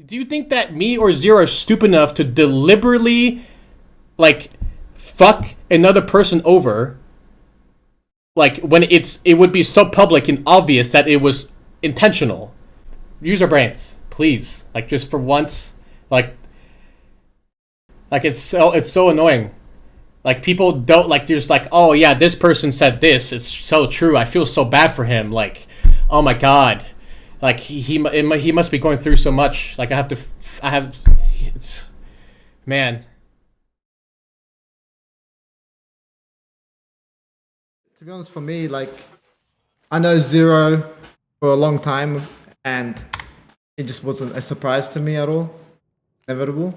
Do you think that me or Zero are stupid enough to deliberately, like, fuck another person over? Like, when it would be so public and obvious that it was intentional. Use our brains, please. Like, just for once. Like, it's so annoying. Like, people don't, like, there's like, oh yeah, this person said this. It's so true. I feel so bad for him. Like, oh my god. Like, he must be going through so much. Like, I have, it's, man. To be honest, for me, like, I know Zero for a long time, and it just wasn't a surprise to me at all. Inevitable.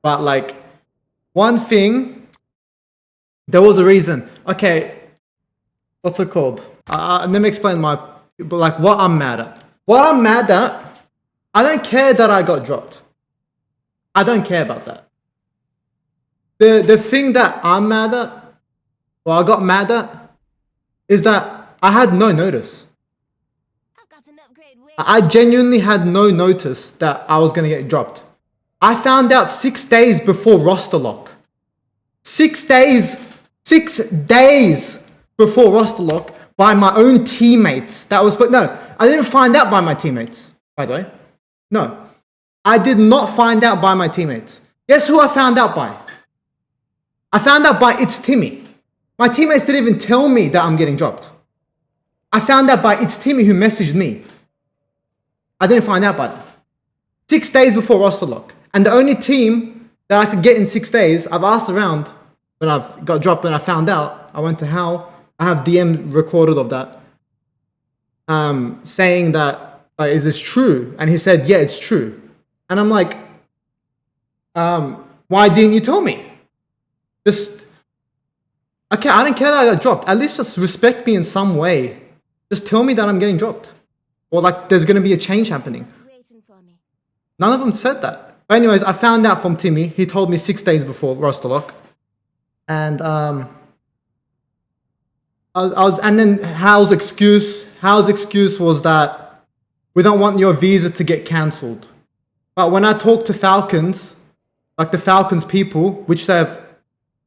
But, like, one thing, there was a reason. Okay, what's it called? Let me explain like, what I'm mad at. What I'm mad at, I don't care that I got dropped. I don't care about that. The thing that I'm mad at, or I got mad at, is that I had no notice. I genuinely had no notice that I was going to get dropped. I found out 6 days before roster lock. 6 days. 6 days before roster lock by my own teammates. No, I didn't find out by my teammates, by the way. No, I did not find out by my teammates. Guess who I found out by? I found out by It's Timmy. My teammates didn't even tell me that I'm getting dropped. I found out by It's Timmy who messaged me. I didn't find out by them. 6 days before roster lock. And the only team that I could get in 6 days, I've asked around when I've got dropped and I found out. I went to Hal. I have DM recorded of that. Saying that, is this true? And he said, yeah, it's true. And I'm like, why didn't you tell me? Okay, I don't care that I got dropped. At least just respect me in some way. Just tell me that I'm getting dropped. Or like there's going to be a change happening. None of them said that. But anyways, I found out from Timmy. He told me 6 days before roster lock. And and then Hal's excuse was that we don't want your visa to get cancelled. But when I talked to Falcons, like the Falcons people, which they've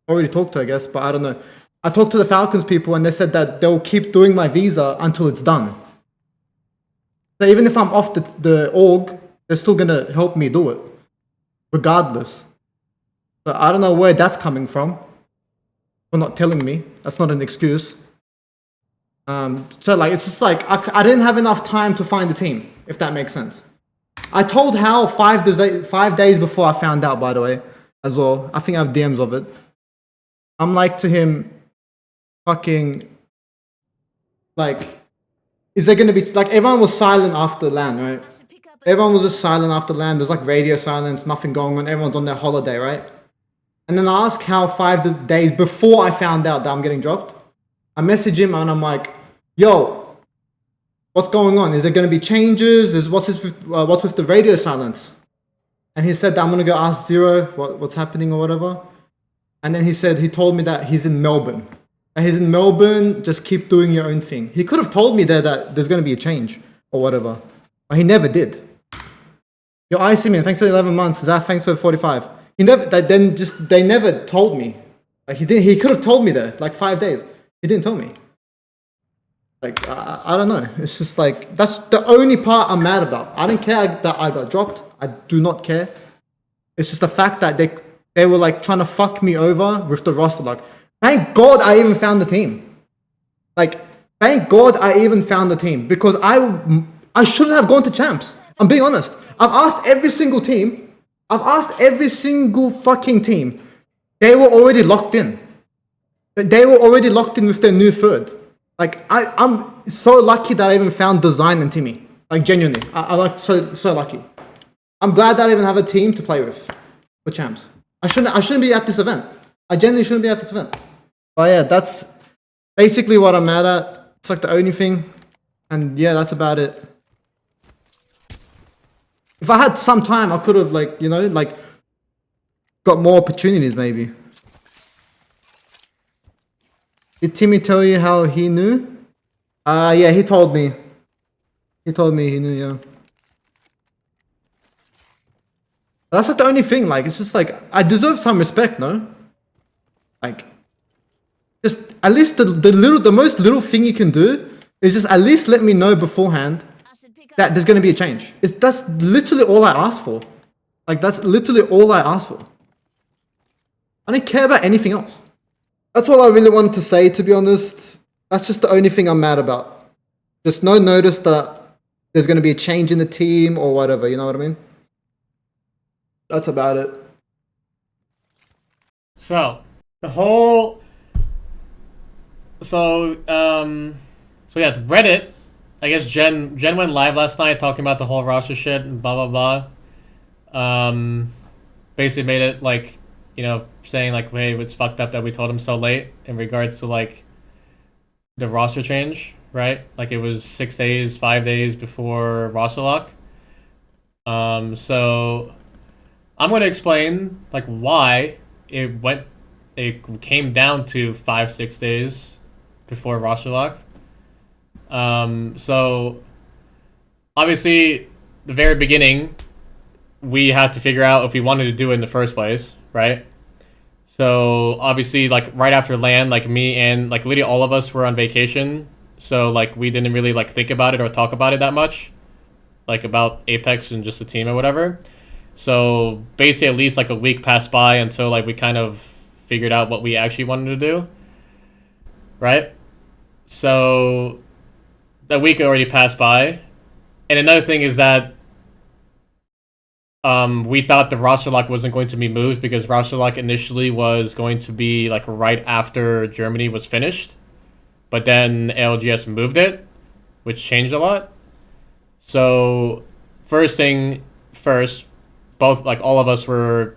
already talked to, I guess, but I don't know. I talked to the Falcons people and they said that they'll keep doing my visa until it's done. So even if I'm off the org, they're still going to help me do it, regardless. But I don't know where that's coming from. For not telling me. That's not an excuse. So like, it's just like, I didn't have enough time to find the team, if that makes sense. I told Hal 5 days before I found out, by the way, as well. I think I have DMs of it. I'm like to him, fucking, like, is there gonna be, like, everyone was silent after LAN, right? Everyone was just silent after LAN. There's like radio silence, nothing going on. Everyone's on their holiday, right? And then I asked Hal 5 days before I found out that I'm getting dropped. I message him and I'm like, yo, what's going on? Is there going to be changes? What's with the radio silence? And he said that I'm going to go ask Zero what's happening or whatever. And then he told me that he's in Melbourne. And he's in Melbourne, just keep doing your own thing. He could have told me there that there's going to be a change or whatever. But he never did. Yo, Icy Man, thanks for 11 months. Zaf, thanks for 45. They never told me. Like he could have told me there, like 5 days. He didn't tell me. Like, I don't know. It's just like, that's the only part I'm mad about. I don't care that I got dropped. I do not care. It's just the fact that they were like trying to fuck me over with the roster lock. Thank God I even found the team. Like, thank God I even found the team. Because I shouldn't have gone to champs. I'm being honest. I've asked every single team. I've asked every single fucking team. They were already locked in. They were already locked in with their new third. Like, I'm so lucky that I even found Design and Timmy. Like, genuinely. I like so lucky. I'm glad that I even have a team to play with for champs. I shouldn't be at this event. I genuinely shouldn't be at this event. But yeah, that's basically what I'm mad at. It's like the only thing. And yeah, that's about it. If I had some time, I could have, like, you know, like, got more opportunities maybe. Did Timmy tell you how he knew? Yeah, he told me. He told me he knew, yeah. That's like the only thing. Like, it's just like I deserve some respect, no? Like, just at least the most little thing you can do is just at least let me know beforehand that there's going to be a change. That's literally all I ask for. Like, that's literally all I ask for. I don't care about anything else. That's all I really wanted to say, to be honest. That's just the only thing I'm mad about. Just no notice that there's going to be a change in the team or whatever, you know what I mean? That's about it. So the whole so yeah, Reddit. I guess Jen went live last night talking about the whole roster shit and blah blah blah. Basically made it like, saying like, hey, it's fucked up that we told him so late in regards to like the roster change, right? Like it was 6 days, 5 days before roster lock. So I'm going to explain like why it came down to 5-6 days before roster lock. So obviously the very beginning we had to figure out if we wanted to do it in the first place, right? So obviously like right after LAN, like me and like literally all of us were on vacation, so like we didn't really like think about it or talk about it that much, like about Apex and just the team or whatever. So basically at least like a week passed by until like we kind of figured out what we actually wanted to do, right? So that week already passed by. And another thing is that we thought the roster lock wasn't going to be moved because roster lock initially was going to be like right after Germany was finished, but then ALGS moved it, which changed a lot. So first thing first, both like all of us were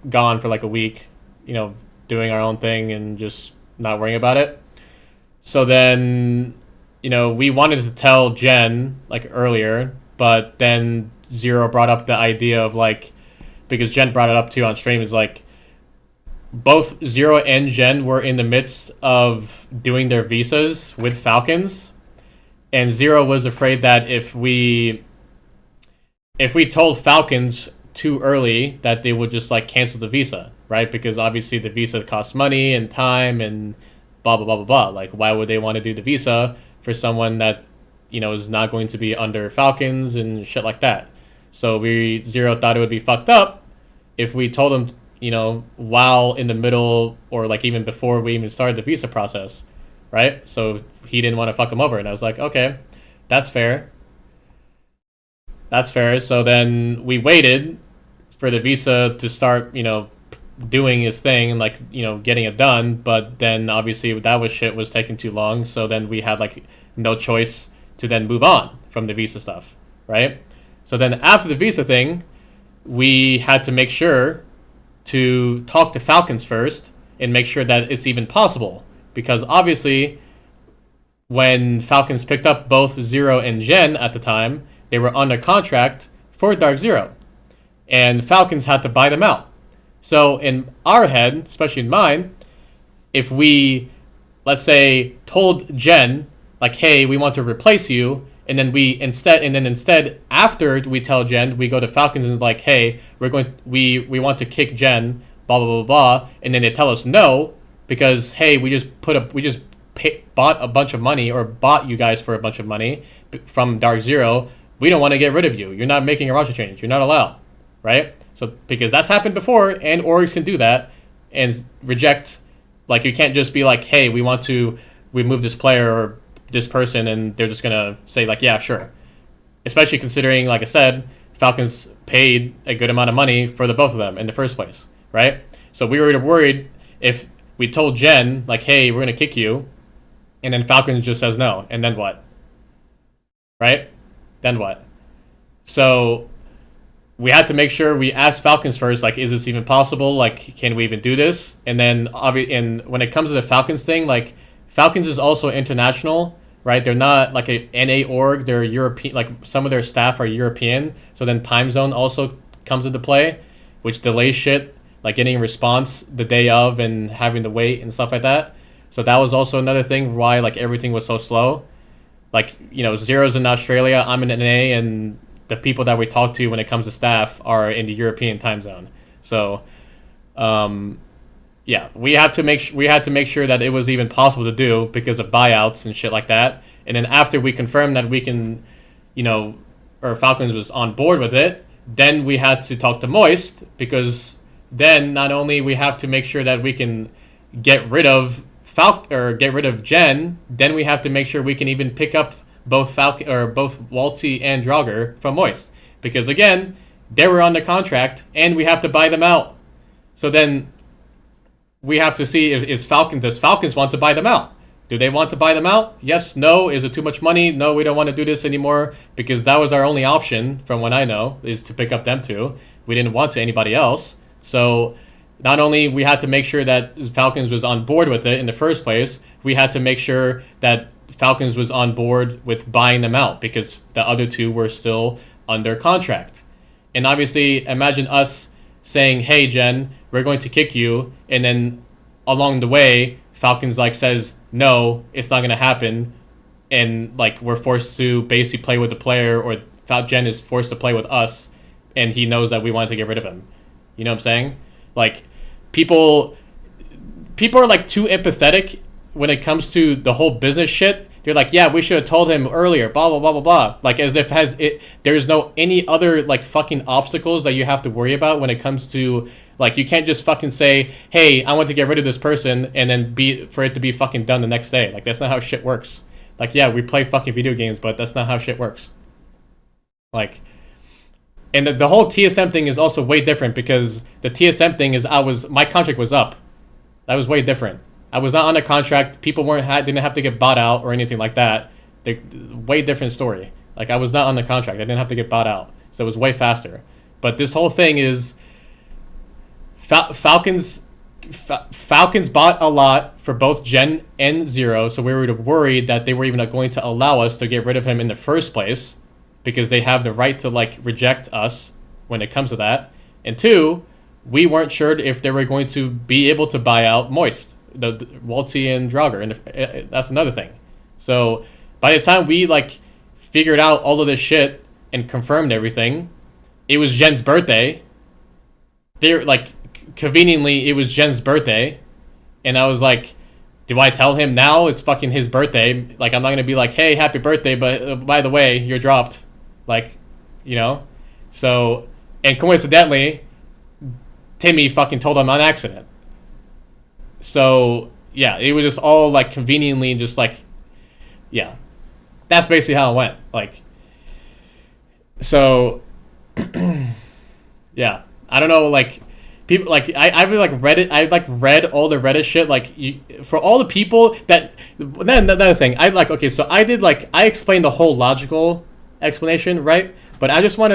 gone for like a week, doing our own thing and just not worrying about it. So then we wanted to tell Jen like earlier, but then Zero brought up the idea of like, because Jen brought it up too on stream, is like both Zero and Jen were in the midst of doing their visas with Falcons, and Zero was afraid that if we told Falcons too early that they would just like cancel the visa, right? Because obviously the visa costs money and time and blah blah blah blah blah. Like why would they want to do the visa for someone that is not going to be under Falcons and shit like that? So Zero thought it would be fucked up if we told him, while in the middle or like even before we even started the visa process, right? So he didn't want to fuck him over, and I was like, okay, that's fair. That's fair. So then we waited for the visa to start, doing his thing and like, getting it done. But then obviously that was taking too long. So then we had like no choice to then move on from the visa stuff, right? So then after the visa thing, we had to make sure to talk to Falcons first and make sure that it's even possible. Because obviously when Falcons picked up both Zero and Jen at the time, they were under contract for Dark Zero. And Falcons had to buy them out. So in our head, especially in mine, if we, let's say, told Jen, like, hey, we want to replace you, and then instead, after we tell Jen, we go to Falcons and like, hey, we want to kick Jen, blah blah blah blah, and then they tell us no because hey, we just bought a bunch of money or bought you guys for a bunch of money from Dark Zero. We don't want to get rid of you. You're not making a roster change. You're not allowed, right? So because that's happened before, and orgs can do that and reject. Like you can't just be like, hey, we want to remove this player or this person, and they're just gonna say like, yeah, sure. Especially considering, like I said, Falcons paid a good amount of money for the both of them in the first place, right? So we were worried if we told Jen like, hey, we're gonna kick you, and then Falcons just says no, and then what? Right? Then what? So we had to make sure we asked Falcons first, like, is this even possible? Like, can we even do this? And then, and when it comes to the Falcons thing, like, Falcons is also international, right? They're not like a NA org. They're European. Like some of their staff are European. So then time zone also comes into play, which delays shit, like getting a response the day of and having to wait and stuff like that. So that was also another thing why like everything was so slow. Like, Zero's in Australia, I'm in NA, and the people that we talk to when it comes to staff are in the European time zone. So, yeah, we had to make sure that it was even possible to do because of buyouts and shit like that. And then after we confirmed that we can, or Falcons was on board with it, then we had to talk to Moist, because then not only we have to make sure that we can get rid of Gen, then we have to make sure we can even pick up both Waltzy and Draugr from Moist, because again, they were on the contract and we have to buy them out. So then we have to see does Falcons want to buy them out? Do they want to buy them out? Yes, no. Is it too much money? No, we don't want to do this anymore, because that was our only option, from what I know, is to pick up them two. We didn't want to anybody else. So not only we had to make sure that Falcons was on board with it in the first place, we had to make sure that Falcons was on board with buying them out, because the other two were still under contract. And obviously, imagine us saying, hey, Jen, we're going to kick you, and then along the way, Falcons says, no, it's not going to happen, and we're forced to basically play with the player, or Jen is forced to play with us, and he knows that we wanted to get rid of him. You know what I'm saying? People are too empathetic when it comes to the whole business shit. They're like, yeah, we should have told him earlier, blah blah blah blah blah. As if there's no any other fucking obstacles that you have to worry about when it comes to you can't just fucking say, hey, I want to get rid of this person, and then for it to be fucking done the next day. That's not how shit works. Yeah, we play fucking video games, but that's not how shit works. And the whole TSM thing is also way different, because the TSM thing is my contract was up. That was way different. I was not on a contract. People didn't have to get bought out or anything like that. Way different story. I was not on the contract. I didn't have to get bought out, so it was way faster. But this whole thing is Falcons bought a lot for both Gen and Zero, so we were worried that they were even going to allow us to get rid of him in the first place, because they have the right to reject us when it comes to that. And two, we weren't sure if they were going to be able to buy out Moist, the Waltzy and Draugr, and that's another thing. So by the time we figured out all of this shit and confirmed everything, it was Jen's birthday. They're conveniently, it was Jen's birthday, and I was like, do I tell him now it's fucking his birthday? I'm not gonna be like, hey, happy birthday, but by the way, you're dropped. So, and coincidentally, Timmy fucking told him on accident. So yeah, it was just all conveniently just yeah, that's basically how it went. So yeah, I don't know, people I've read it. I read all the Reddit shit. For all the people that, then another thing, okay, so I did I explained the whole logical explanation, right? But I just want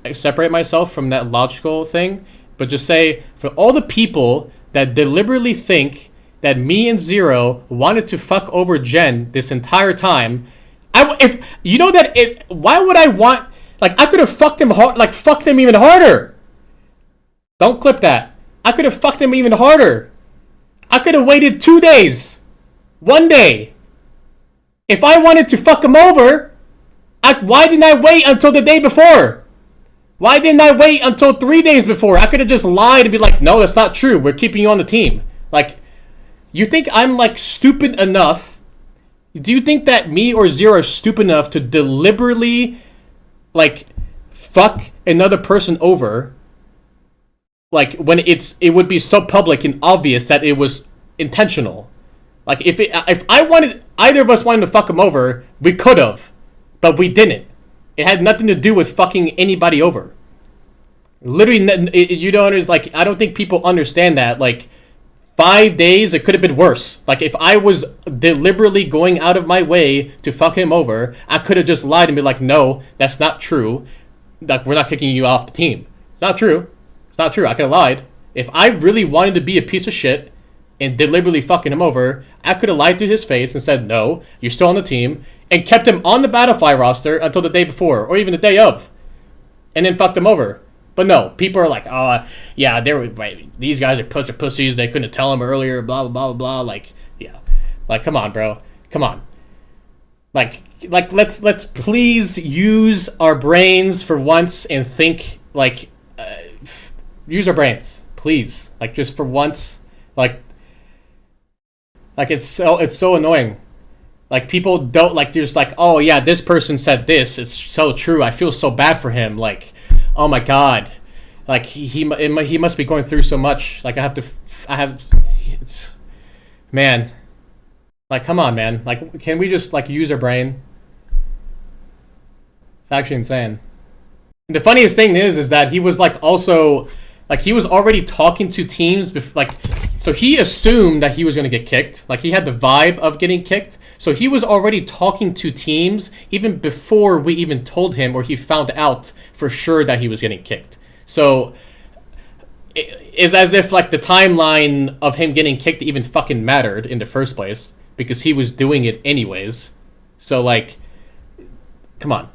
to separate myself from that logical thing, but just say, for all the people that deliberately think that me and Zero wanted to fuck over Jen this entire time, why would I want, I could have fucked him hard, fucked him even harder. Don't clip that. I could have fucked him even harder. I could have waited 2 days. 1 day. If I wanted to fuck him over, why didn't I wait until the day before? Why didn't I wait until 3 days before? I could have just lied and be like, no, that's not true. We're keeping you on the team. You think I'm stupid enough? Do you think that me or Zero are stupid enough to deliberately fuck another person over? When it would be so public and obvious that it was intentional. If I wanted, either of us wanted to fuck him over, we could have, but we didn't. It had nothing to do with fucking anybody over. Literally, you don't understand. I don't think people understand that. 5 days, it could have been worse. If I was deliberately going out of my way to fuck him over, I could have just lied and be like, no, that's not true. We're not kicking you off the team. It's not true. It's not true. I could have lied. If I really wanted to be a piece of shit and deliberately fucking him over, I could have lied to his face and said, no, you're still on the team, and kept him on the Battlefy roster until the day before, or even the day of, and then fucked him over. But no, people are like, oh, yeah, these guys are pussies. They couldn't tell him earlier, blah, blah, blah, blah. Yeah. Come on, bro. Come on. like let's please use our brains for once and think like use our brains, please. Like just for once, like it's so annoying. Like people don't like just like, oh yeah, this person said this. It's so true. I feel so bad for him. Like, oh my god, like he must be going through so much. Like it's man. Like come on, man. Like can we just like use our brain? It's actually insane. And the funniest thing is that he was like also like he was already talking to teams like so he assumed that he was going to get kicked. Like he had the vibe of getting kicked. So he was already talking to teams even before we even told him or he found out for sure that he was getting kicked. So it's as if like the timeline of him getting kicked even fucking mattered in the first place because he was doing it anyways. So like, come on.